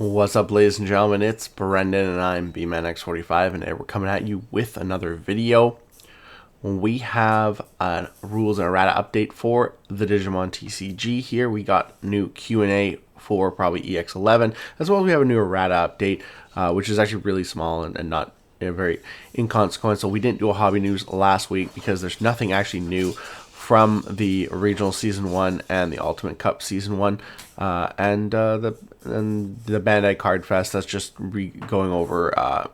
What's up, ladies and gentlemen? It's Brendan and I'm BManX45, and today we're coming at you with another video. We have a rules and errata update for the Digimon TCG here. We got new Q&A for probably EX11, as well as we have a new errata update, which is actually really small and not very inconsequential. We didn't do a hobby news last week because there's nothing actually new from the regional season 1 and the Ultimate Cup season 1, and the Bandai Card Fest. That's just going over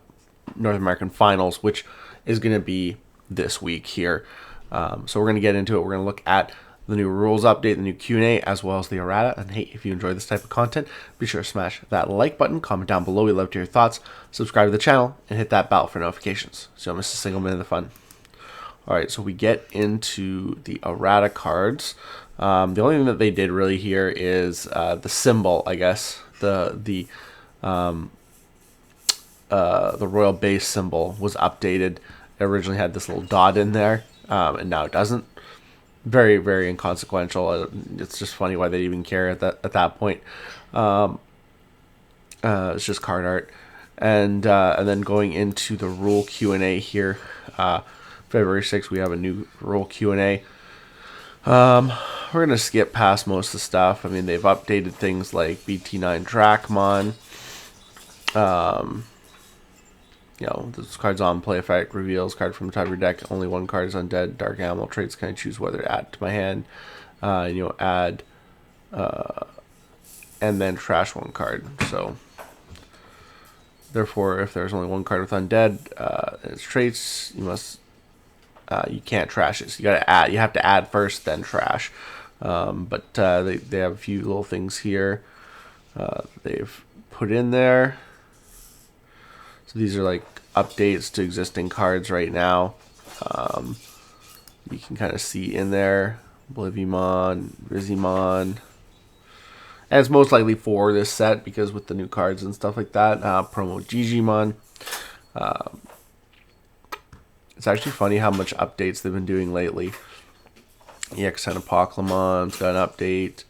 North American Finals, which is going to be this week here. So we're going to get into it. We're going to look at the new rules update, the new Q&A, as well as the errata. And hey, if you enjoy this type of content, be sure to smash that like button, comment down below. We'd love to hear your thoughts. Subscribe to the channel and hit that bell for notifications so you don't miss a single minute of the fun. Alright, so we get into the errata cards. The only thing that they did really here is the symbol, I guess. The royal base symbol was updated. It originally had this little dot in there, and now it doesn't. Very, very inconsequential. It's just funny why they even care at that point. It's just card art. And then going into the rule Q&A here, February 6th, we have a new rule Q&A. We're going to skip past most of the stuff. I mean, they've updated things like BT9 Drachmon. This card's on play effect, reveals card from the top of your deck. Only one card is undead. Dark animal traits. Can I choose whether to add to my hand? Add, and then trash one card. So, therefore, if there's only one card with undead and its traits, you can't trash it. So you gotta add. You have to add first, then trash. But they have a few little things here they've put in there. So these are like updates to existing cards right now. You can kind of see in there Oblivimon, Rizimon. And it's most likely for this set because with the new cards and stuff like that. Promo Digimon. It's actually funny how much updates they've been doing lately. EX10 Apoclymon's got an update.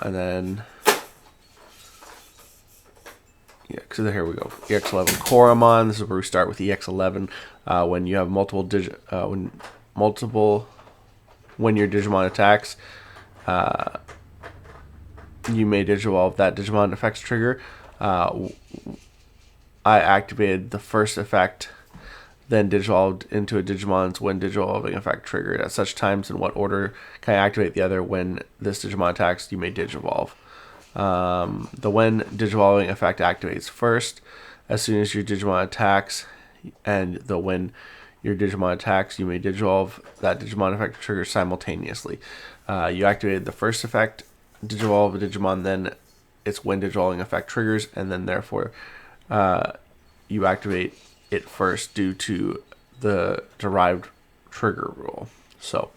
And then... so here we go. EX11 Koromon. This is where we start with EX11. When you have when your Digimon attacks, you may Digivolve that Digimon effects trigger. I activated the first effect, then Digivolved into a Digimon's when Digivolving effect triggered. At such times, in what order can I activate the other? When this Digimon attacks, you may Digivolve. The when Digivolving effect activates first, as soon as your Digimon attacks, and the when your Digimon attacks, you may Digivolve that Digimon effect trigger simultaneously. You activated the first effect, Digivolve a Digimon, then its when Digivolving effect triggers, and then therefore you activate it first due to the derived trigger rule. So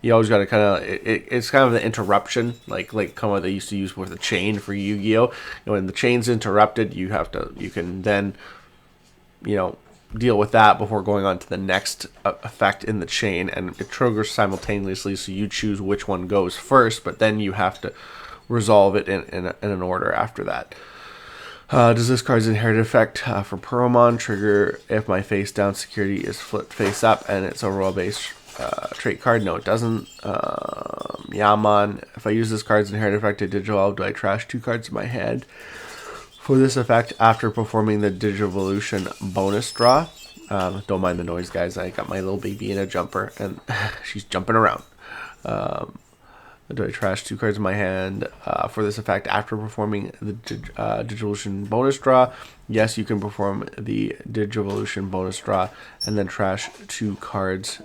you always got to kind of it's kind of the interruption, like kind of what they used to use with the chain for Yu-Gi-Oh. When the chain's interrupted, you can then deal with that before going on to the next effect in the chain, and it triggers simultaneously. So you choose which one goes first, but then you have to resolve it in an order after that. Does this card's inherited effect for Peromon trigger if my face down security is flipped face up and it's a royal base trait card? No, it doesn't. Yaman, if I use this card's inherited effect to Digivolve, do I trash 2 cards in my hand? For this effect, after performing the Digivolution bonus draw, don't mind the noise, guys. I got my little baby in a jumper and she's jumping around. Do I trash 2 cards in my hand? For this effect, after performing the Digivolution bonus draw, yes, you can perform the Digivolution bonus draw and then trash 2 cards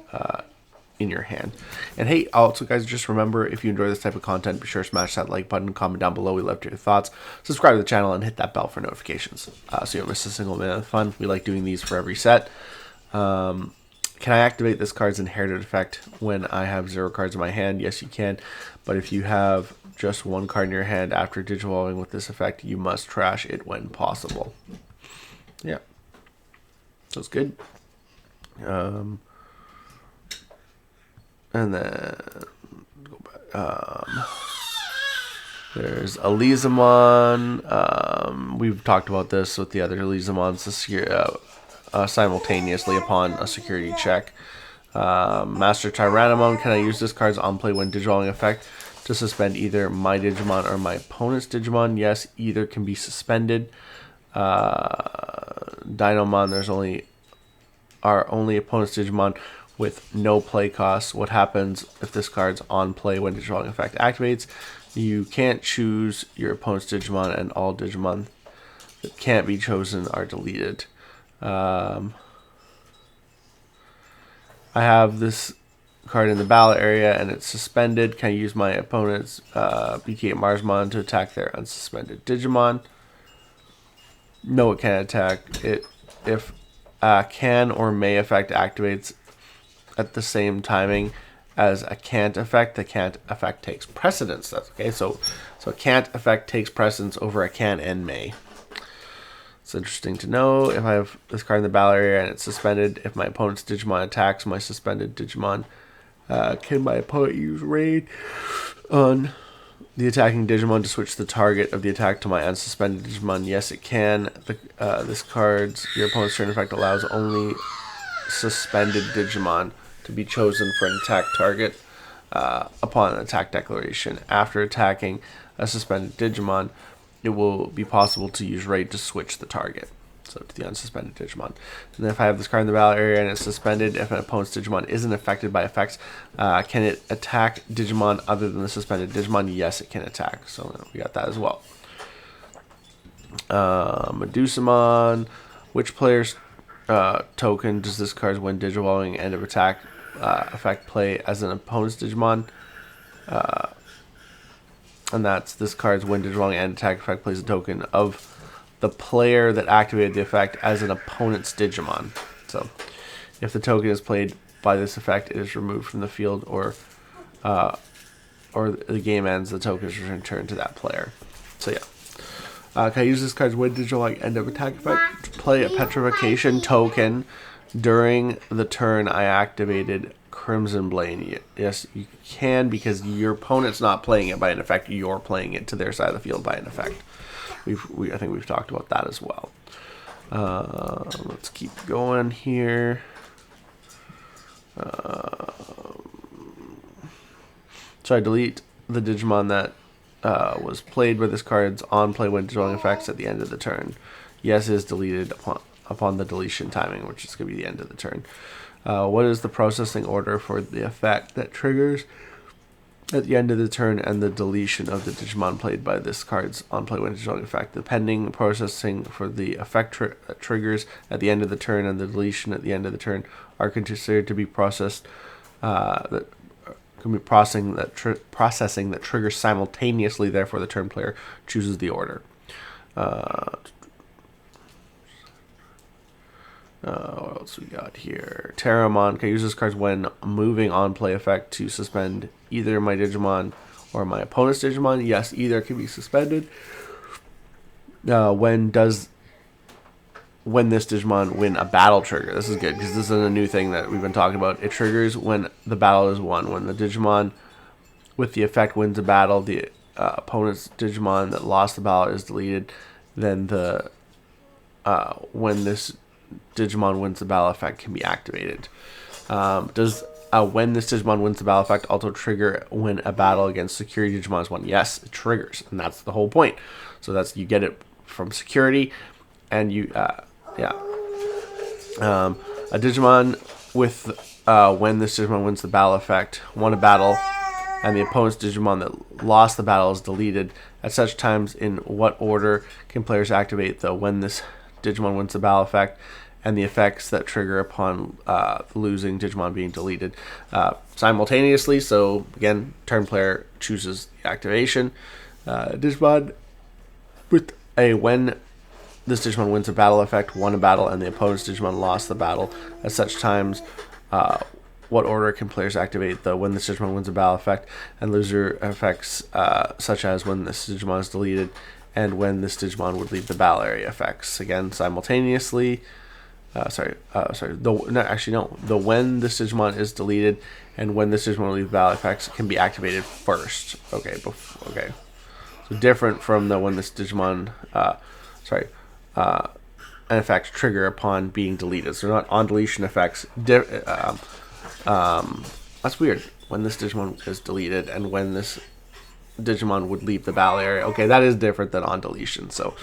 in your hand. And hey, also guys, just remember, if you enjoy this type of content, be sure to smash that like button, comment down below. We love to hear your thoughts. Subscribe to the channel and hit that bell for notifications so you don't miss a single minute of fun. We like doing these for every set. Can I activate this card's inherited effect when I have 0 cards in my hand? Yes, you can. But if you have just 1 card in your hand after Digivolving with this effect, you must trash it when possible. Yeah. That's good. And then go back. There's Elizamon. We've talked about this with the other Elizamons simultaneously upon a security check. Master Tyrannomon. Can I use this card's on play when digivolving effect to suspend either my Digimon or my opponent's Digimon? Yes, either can be suspended. Dinomon, there's only opponent's Digimon with no play cost. What happens if this card's on play when digivolving effect activates? You can't choose your opponent's Digimon, and all Digimon that can't be chosen are deleted. I have this card in the battle area and it's suspended. Can I use my opponent's BT8 Marsmon to attack their unsuspended Digimon? No, it can't attack it if can or may effect activates at the same timing as a can't effect. The can't effect takes precedence. That's okay. So a can't effect takes precedence over a can and may. It's interesting to know. If I have this card in the battle area and it's suspended, if my opponent's Digimon attacks my suspended Digimon, can my opponent use raid on the attacking Digimon to switch the target of the attack to my unsuspended Digimon? Yes, it can. This card's your opponent's turn effect allows only suspended Digimon to be chosen for an attack target upon an attack declaration. After attacking a suspended Digimon, it will be possible to use raid to switch the target, so to the unsuspended Digimon. And then if I have this card in the battle area and it's suspended, if an opponent's Digimon isn't affected by effects, can it attack Digimon other than the suspended Digimon? Yes, it can attack. So we got that as well. Medusamon. Which player's token does this card's when digivolving end of attack effect play as an opponent's Digimon? And that's this card's when digivolving end attack effect plays a token of the player that activated the effect as an opponent's Digimon. So if the token is played by this effect, it is removed from the field, or the game ends, the token is returned to that player. So yeah. Can I use this card's when digivolving end of attack effect to play a petrification token during the turn I activated Crimson Blade? Yes, you can, because your opponent's not playing it by an effect. You're playing it to their side of the field by an effect. I think we've talked about that as well. Let's keep going here. So I delete the Digimon that was played by this card's on play when digivolving effects at the end of the turn. Yes, it is deleted upon the deletion timing, which is going to be the end of the turn. What is the processing order for the effect that triggers at the end of the turn and the deletion of the Digimon played by this card's on play when digivolving effect? The pending processing for the effect that triggers at the end of the turn and the deletion at the end of the turn are considered to be processed processing that triggers simultaneously. Therefore, the turn player chooses the order. What else we got here? Terramon. Can I use this card when moving on play effect to suspend either my Digimon or my opponent's Digimon? Yes, either can be suspended. When this Digimon win a battle trigger? This is good because this is a new thing that we've been talking about. It triggers when the battle is won. When the Digimon with the effect wins a battle, the opponent's Digimon that lost the battle is deleted. Then when this Digimon wins the battle effect can be activated. Does when this Digimon wins the battle effect also trigger when a battle against security Digimon is won? Yes, it triggers, and that's the whole point. So that's, you get it from security, and you a Digimon with when this Digimon wins the battle effect won a battle, and the opponent's Digimon that lost the battle is deleted. At such times, in what order can players activate the when this Digimon wins the battle effect and the effects that trigger upon losing Digimon being deleted simultaneously? So again, turn player chooses the activation. Digimon with a when this Digimon wins a battle effect won a battle and the opponent's Digimon lost the battle. At such times, what order can players activate the when this Digimon wins a battle effect and loser effects, such as when this Digimon is deleted and when this Digimon would leave the battle area effects? Again, simultaneously. The when this Digimon is deleted and when this Digimon will leave the battle effects can be activated first. Okay. So different from the when this Digimon, an effect trigger upon being deleted. So not on deletion effects. That's weird. When this Digimon is deleted and when this Digimon would leave the battle area. Okay, that is different than on deletion. So,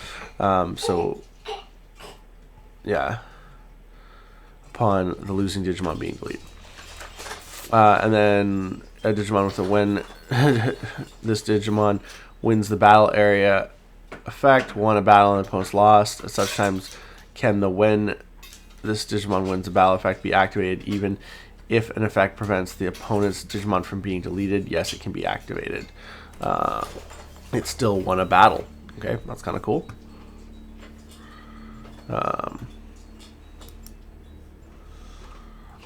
yeah. Upon the losing Digimon being deleted. And then a Digimon with a when this Digimon wins the battle area effect, won a battle and opponent's lost. At such times can the when this Digimon wins the battle effect be activated even if an effect prevents the opponent's Digimon from being deleted. Yes, it can be activated. It still won a battle. Okay, that's kind of cool. I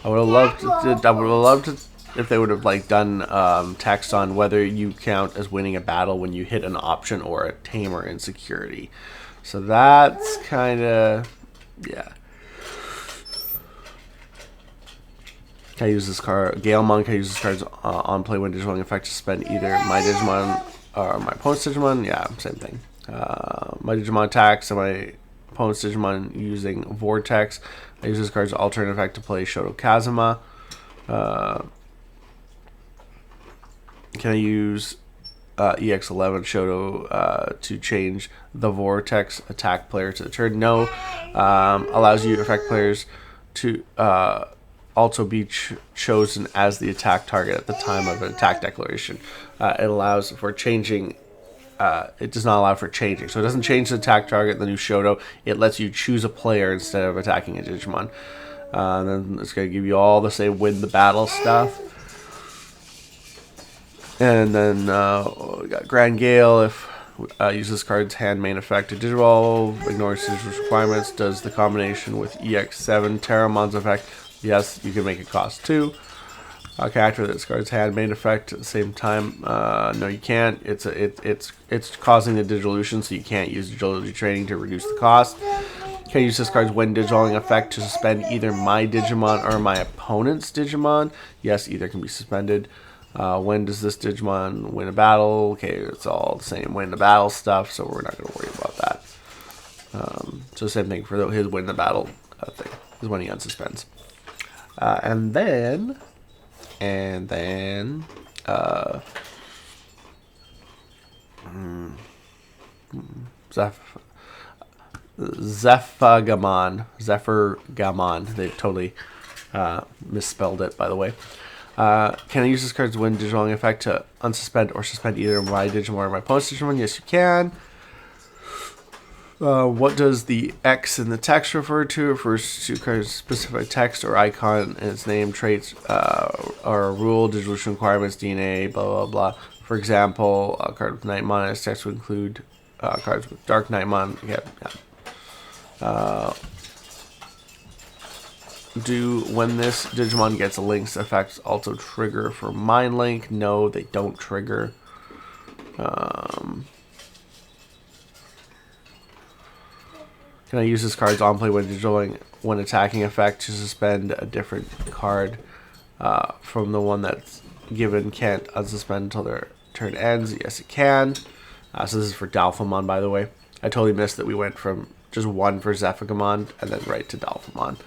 would have loved to if they would have like done text on whether you count as winning a battle when you hit an option or a tamer in security. So that's kind of, yeah. Can I use this card? Galemon, can I use this card's on play when Digimon effect to spend either my Digimon or my opponent's Digimon? Yeah, same thing. My Digimon attacks and my opponent's Digimon using Vortex. I use this card's alternate effect to play Shoto Kazuma. Can I use EX11 Shoto to change the Vortex attack player to the turn? No. Allows you to affect players to also be chosen as the attack target at the time of an attack declaration. It allows for changing. It does not allow for changing. So it doesn't change the attack target, the new Shoto. It lets you choose a player instead of attacking a Digimon. And then it's going to give you all the same win the battle stuff. And then we got Grand Gale. If use this card's hand main effect to Digivolve, ignores Digivolve's requirements, does the combination with EX7 Terramon's effect. Yes, you can make it cost 2. Okay, activate this card's hand main effect at the same time. No, you can't. It's causing the Digivolution, so you can't use Agility Training to reduce the cost. Can I use this card's when Digivolving effect to suspend either my Digimon or my opponent's Digimon? Yes, either can be suspended. When does this Digimon win a battle? Okay, it's all the same win the battle stuff, so we're not going to worry about that. So same thing for his win the battle thing, is when he unsuspends. And then Zephyrgamon. They totally misspelled it, by the way. Can I use this card's win Digivolving effect to unsuspend or suspend either my Digimon or my opponent's Digimon? Yes, you can. What does the X in the text refer to? It refers to card's specific text or icon and its name, traits, or rule, Digivolution requirements, DNA, blah, blah, blah. For example, a card with Nightmon and its text would include cards with Dark Nightmon. Do when this Digimon gets a Link's effects also trigger for Mind Link? No, they don't trigger. Can I use this card's on play when Digivolving when attacking effect to suspend a different card from the one that's given can't unsuspend until their turn ends? Yes, it can. So this is for Dalphamon, by the way. I totally missed that we went from just one for Zephygamon and then right to Dalphamon.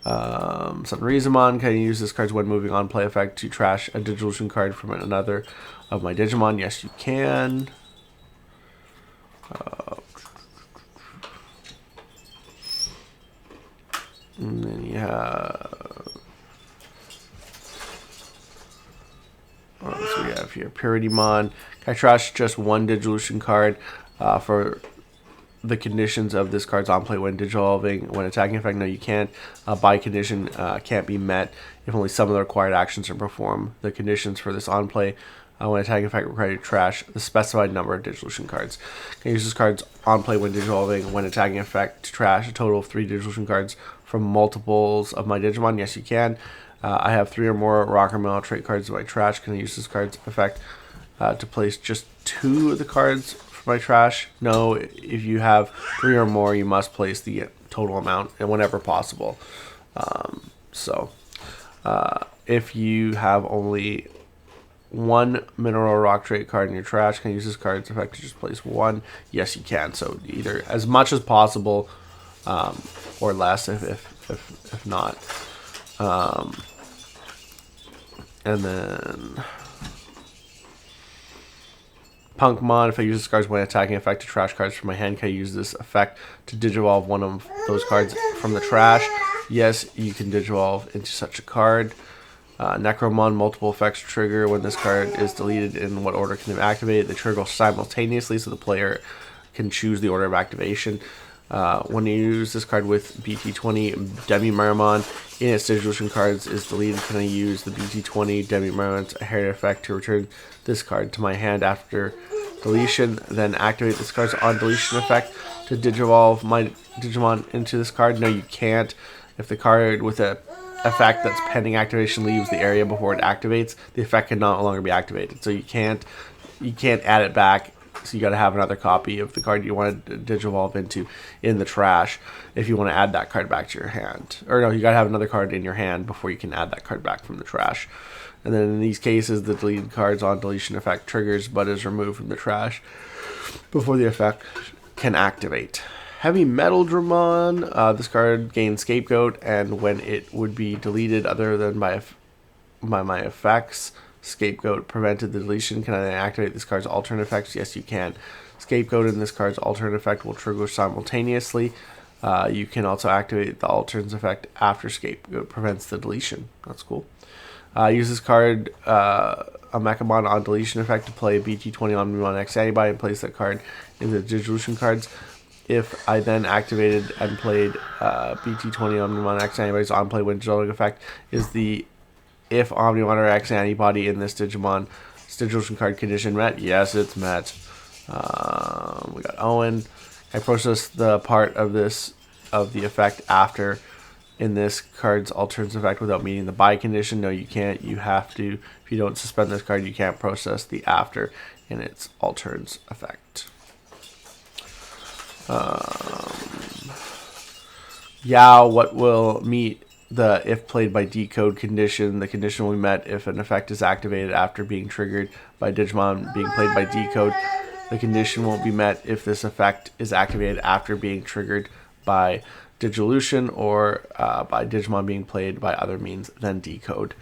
Sunrizamon, can I use this card's when moving on play effect to trash a Digivolution card from another of my Digimon? Yes, you can. And then you have... What else do we have here? Puritymon. Can I trash just one Digivolution card for the conditions of this card's on play when Digivolving, when attacking effect? No, you can't. By condition can't be met if only some of the required actions are performed. The conditions for this on play when attacking effect require you to trash the specified number of Digivolution cards. Can I use this card's on play when Digivolving, when attacking effect to trash a total of 3 Digivolution cards from multiples of my Digimon? Yes, you can. I have 3 or more Rock or Metal trait cards in my trash. Can I use this card's effect to place just 2 of the cards for my trash? No, if you have 3 or more, you must place the total amount and whenever possible. If you have only one mineral or rock trait card in your trash. Can I use this card's effect to just place one? Yes, you can. So either as much as possible, or less if not. And then Punk Mod, if I use this card's when attacking effect to trash cards from my hand, can I use this effect to digivolve one of those cards from the trash? Yes, you can digivolve into such a card. Necromon, multiple effects trigger. When this card is deleted, in what order can they activate? They trigger simultaneously, so the player can choose the order of activation. When you use this card with BT20, Demi-Marimon in its Situational cards is deleted, can I use the BT20 Demi-Marimon's Errata effect to return this card to my hand after deletion, then activate this card's on deletion effect to digivolve my Digimon into this card? No, you can't. If the card with a effect that's pending activation leaves the area before it activates, the effect can no longer be activated. So you can't add it back. So you got to have another copy of the card you want to digivolve into in the trash if you want to add that card back to your hand. Or no, you got to have another card in your hand before you can add that card back from the trash. And then in these cases, the deleted card's on deletion effect triggers but is removed from the trash before the effect can activate. Heavy Metal Dramon, this card gains Scapegoat, and when it would be deleted other than by my effects, Scapegoat prevented the deletion. Can I activate this card's alternate effects? Yes, you can. Scapegoat and this card's alternate effect will trigger simultaneously. You can also activate the alternate effect after Scapegoat prevents the deletion. That's cool. Use this card, a Mechamon on deletion effect to play BT20 Omnimon X Antibody and place that card in the Digitolution cards. If I then activated and played BT20 Omnimon X Antibody's on play when Digitolution effect is the if Omnimon or X Antibody in this Digimon Digitolution card condition met? Yes, it's met. We got Owen. I process the part of the effect after in this card's alternate effect without meeting the buy condition. No, you can't. You have to. If you don't suspend this card, you can't process the after in its alternate effect. Yao, what will meet the if played by decode condition? The condition will be met if an effect is activated after being triggered by Digimon being played by decode. The condition won't be met if this effect is activated after being triggered by Digitolution or by Digimon being played by other means than decode.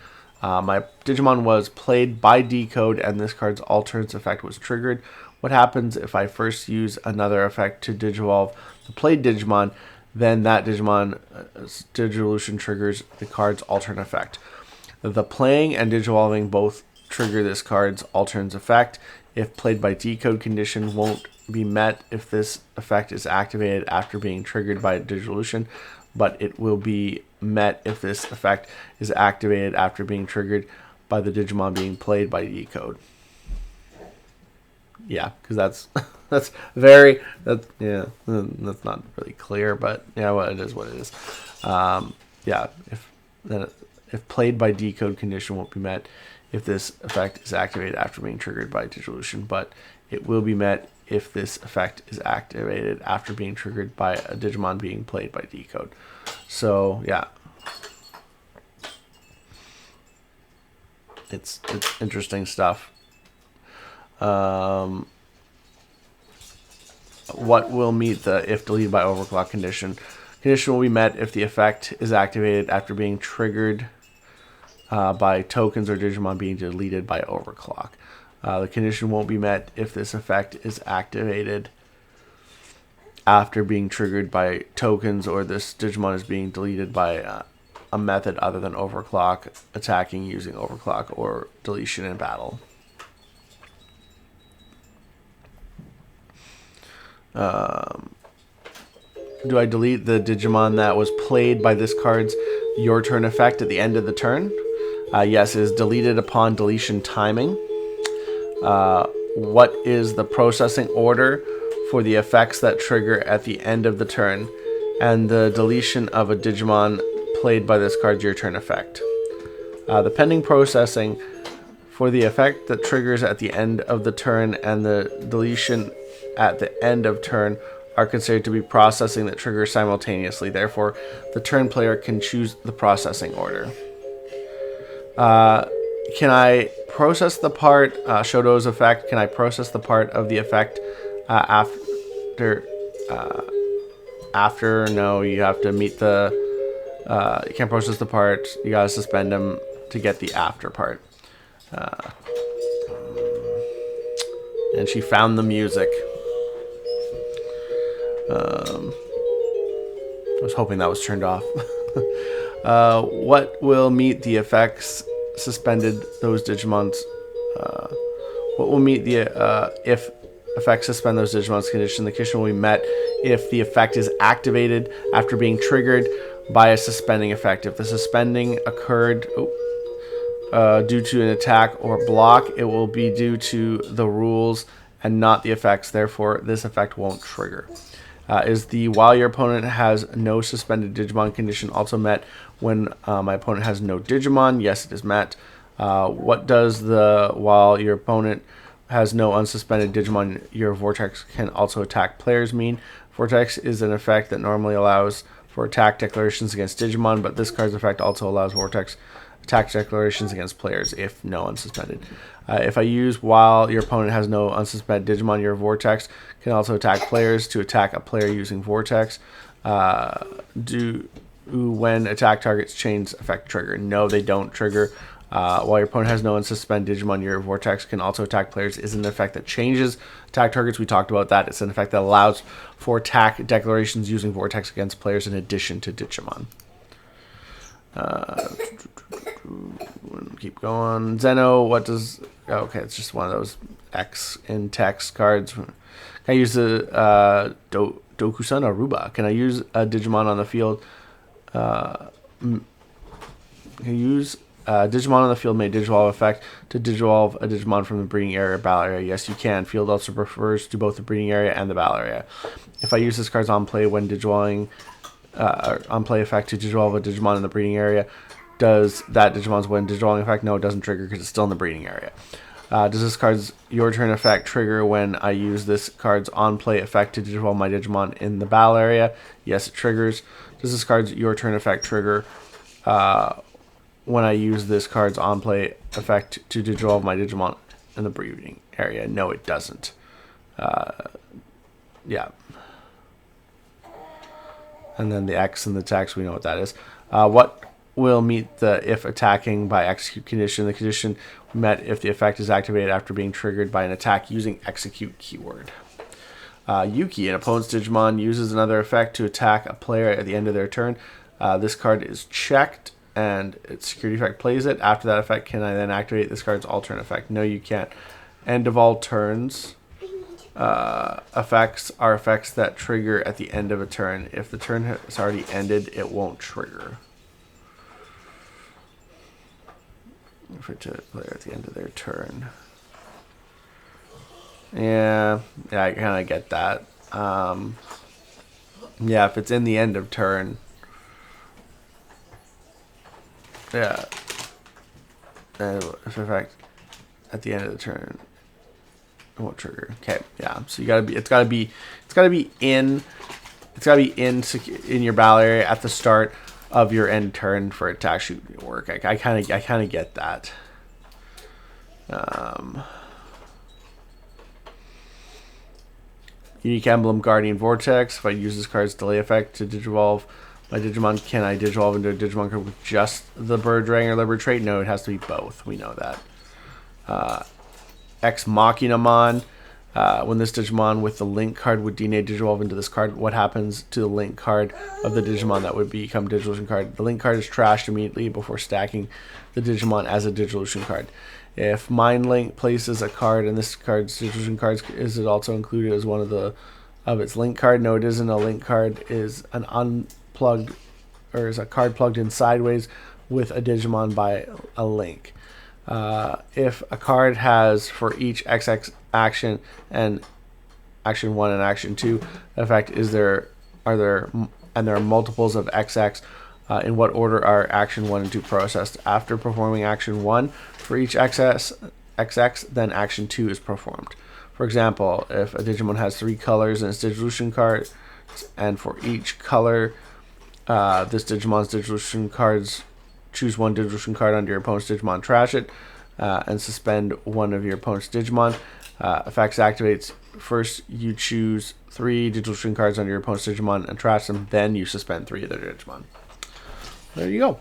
My Digimon was played by decode and this card's alternate effect was triggered. What happens if I first use another effect to digivolve the played Digimon? Then that Digimon Digitolution triggers the card's alternate effect. The playing and digivolving both trigger this card's alternate effect. If played by decode condition won't be met if this effect is activated after being triggered by Digitolution, but it will be met if this effect is activated after being triggered by the Digimon being played by decode. Yeah, because that's not really clear, but yeah, well, it is what it is. Yeah, if played by decode condition won't be met if this effect is activated after being triggered by Digitolution, but it will be met if this effect is activated after being triggered by a Digimon being played by decode. So yeah, it's interesting stuff. What will meet the if deleted by overclock condition? Condition will be met if the effect is activated after being triggered by tokens or Digimon being deleted by overclock. The condition won't be met if this effect is activated after being triggered by tokens or this Digimon is being deleted by a method other than overclock, attacking using overclock or deletion in battle. Do I delete the Digimon that was played by this card's your turn effect at the end of the turn? Yes, it is deleted upon deletion timing. What is the processing order for the effects that trigger at the end of the turn and the deletion of a Digimon played by this card's your turn effect? The pending processing for the effect that triggers at the end of the turn and the deletion at the end of turn are considered to be processing that trigger simultaneously. Therefore, the turn player can choose the processing order. Can I process the part, Shoto's effect. Can I process the part of the effect after? No, you have to meet the, you can't process the part. You gotta suspend them to get the after part. And she found the music. I was hoping that was turned off. What will meet the effects suspended those Digimon's? What will meet the if effects suspend those Digimon's condition? The condition will be met if the effect is activated after being triggered by a suspending effect. If the suspending occurred due to an attack or block, it will be due to the rules and not the effects. Therefore, this effect won't trigger. Is the while your opponent has no suspended Digimon condition also met when my opponent has no Digimon? Yes, it is met. What does the while your opponent has no unsuspended Digimon, your Vortex can also attack players mean? Vortex is an effect that normally allows for attack declarations against Digimon, but this card's effect also allows Vortex attack declarations against players if no unsuspended. If I use while your opponent has no unsuspended Digimon, your Vortex can also attack players to attack a player using Vortex. When attack targets change effect trigger? No, they don't trigger. While your opponent has no unsuspended Digimon, your Vortex can also attack players is an effect that changes attack targets. We talked about that. It's an effect that allows for attack declarations using Vortex against players in addition to Digimon. Keep going. Zeno, what does... Okay, it's just one of those X in text cards. Can I use the Dokusan Aruba? Can I use a Digimon on the field? Can I use Digimon on the field may Digivolve effect to Digivolve a Digimon from the breeding area or battle area? Yes, you can. Field also refers to both the breeding area and the battle area. If I use this card's on play when Digivolving, on play effect to Digivolve a Digimon in the breeding area, does that Digimon's when Digivolving effect? No, it doesn't trigger because it's still in the breeding area. Does this card's your turn effect trigger when I use this card's on play effect to Digivolve my Digimon in the battle area? Yes, it triggers. Does this card's your turn effect trigger when I use this card's on play effect to Digivolve my Digimon in the breeding area? No, it doesn't. Yeah. And then the X and the text, we know what that is. What will meet the if attacking by execute condition? The condition met if the effect is activated after being triggered by an attack using execute keyword. Yuki, an opponent's Digimon uses another effect to attack a player at the end of their turn. This card is checked and its security effect plays it. After that effect, can I then activate this card's alternate effect? No, you can't. End of all turns. Effects are effects that trigger at the end of a turn. If the turn has already ended, it won't trigger. For it to play at the end of their turn. Yeah, I kind of get that. Yeah, if it's in the end of turn. Yeah. And if effect at the end of the turn, it won't trigger. Okay, yeah. So you gotta be. It's gotta be in your battle area at the start of your end turn for it to actually work. I kind of get that. Unique emblem Guardian Vortex. If I use this card's delay effect to Digivolve my Digimon, can I Digivolve into a Digimon card with just the Bird Dragon or Liberator trait? No, it has to be both. We know that. Ex Machinamon. When this Digimon with the Link card would DNA Digivolve into this card, what happens to the Link card of the Digimon that would become Digivolution card? The Link card is trashed immediately before stacking the Digimon as a Digivolution card. If Mind Link places a card and this card's Digivolution cards, is it also included as one of its Link card? No, it isn't. A Link card is an unplugged, or is a card plugged in sideways with a Digimon by a Link. If a card has for each XX action and action 1 and action 2 effect, there are multiples of XX, in what order are action 1 and 2 processed? After performing action 1 for each XX, then action 2 is performed. For example, if a Digimon has 3 colors in its Digivolution card, and for each color, this Digimon's Digivolution cards, choose one Digivolution card under your opponent's Digimon, trash it. and suspend one of your opponent's Digimon. Effects activates. First, you choose 3 digital string cards under your opponent's Digimon and trash them. Then you suspend 3 of their Digimon. There you go.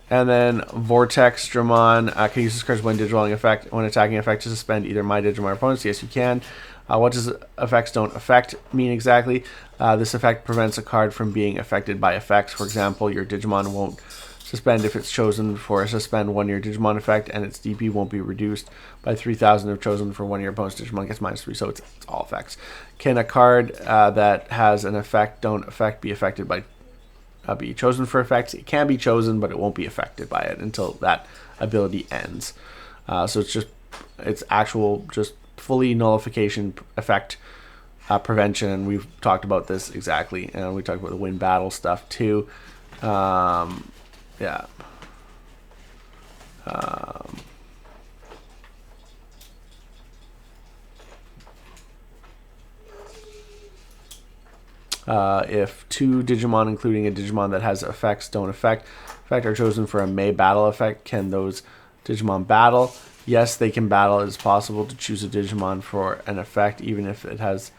And then Vortex Dramon can use this card's when digivolving effect. When attacking effect to suspend either my Digimon or opponent's. Yes, you can. What does effects don't affect mean exactly? This effect prevents a card from being affected by effects. For example, your Digimon won't suspend if it's chosen for a suspend 1 year Digimon effect, and its DP won't be reduced by 3,000 if chosen for 1 year opponent's Digimon gets -3. So it's all effects. Can a card that has an effect don't affect be affected by be chosen for effects? It can be chosen, but it won't be affected by it until that ability ends. So it's actual just fully nullification effect prevention, and we've talked about this exactly, and we talked about the win battle stuff too. Yeah. If 2 Digimon, including a Digimon that has effects don't affect are chosen for a May battle effect, can those Digimon battle? Yes, they can battle. It is possible to choose a Digimon for an effect, even if it has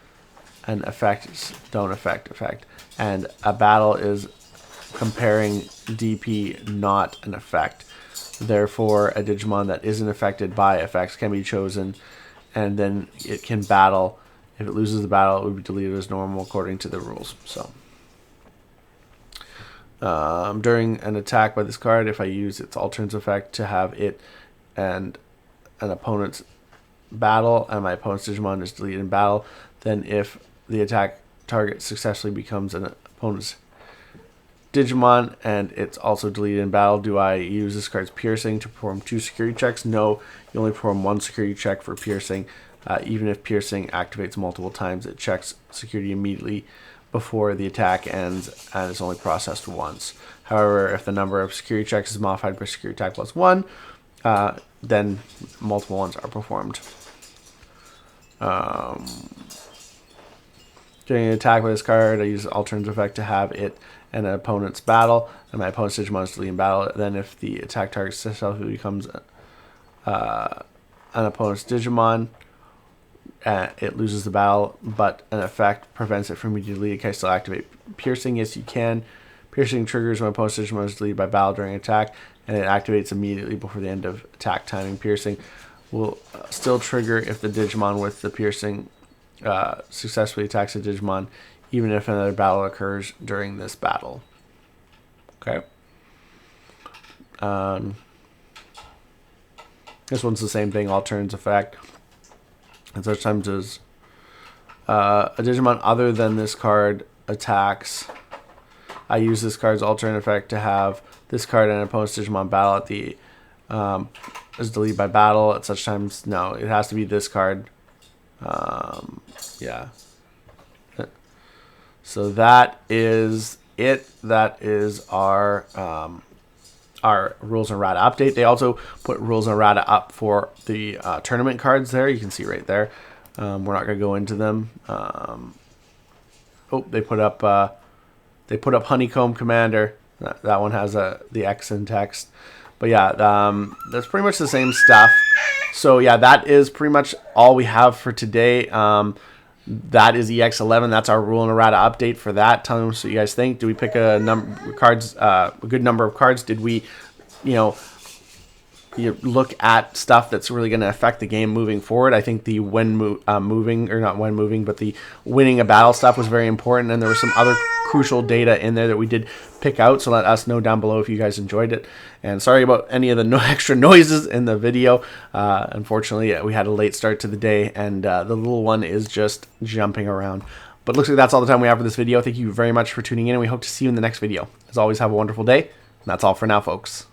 an effect don't affect effect. And a battle is comparing DP, not an effect. Therefore, a Digimon that isn't affected by effects can be chosen, and then it can battle. If it loses the battle, it would be deleted as normal according to the rules. So, during an attack by this card, if I use its alternative effect to have it and an opponent's battle, and my opponent's Digimon is deleted in battle, then if the attack target successfully becomes an opponent's Digimon and it's also deleted in battle, do I use this card's piercing to perform 2 security checks? No, you only perform 1 security check for piercing. Even if piercing activates multiple times, it checks security immediately before the attack ends and is only processed once. However, if the number of security checks is modified by security attack plus 1, then multiple ones are performed. During an attack with this card, I use alternative effect to have it and an opponent's battle, and my opponent's Digimon is deleted in battle. Then if the attack target successfully becomes an opponent's Digimon, it loses the battle, but an effect prevents it from being deleted. Can I still activate piercing? Yes, you can. Piercing triggers when opponent's Digimon is deleted by battle during attack, and it activates immediately before the end of attack timing. Piercing will still trigger if the Digimon with the piercing successfully attacks a Digimon, even if another battle occurs during this battle. Okay. This one's the same thing, alternative effect. And such times as a Digimon other than this card attacks, I use this card's alternate effect to have this card and an opponent's Digimon battle at the is deleted by battle. At such times, no, it has to be this card. Yeah. So that is it. That is our rules and errata update. They also put rules and errata up for the tournament cards there. You can see right there. We're not going to go into them. They put up Honeycomb Commander. That one has the X in text. But yeah, that's pretty much the same stuff. So yeah, that is pretty much all we have for today. That is EX11. That's our rule and errata update for that. Tell us what you guys think. Did we pick a good number of cards? Did we, look at stuff that's really going to affect the game moving forward? I think the the winning a battle stuff was very important, and there was some other crucial data in there that we did pick out. So let us know down below if you guys enjoyed it. And sorry about any of the extra noises in the video. Unfortunately, we had a late start to the day, and the little one is just jumping around. But looks like that's all the time we have for this video. Thank you very much for tuning in, and we hope to see you in the next video. As always, have a wonderful day. And that's all for now, folks.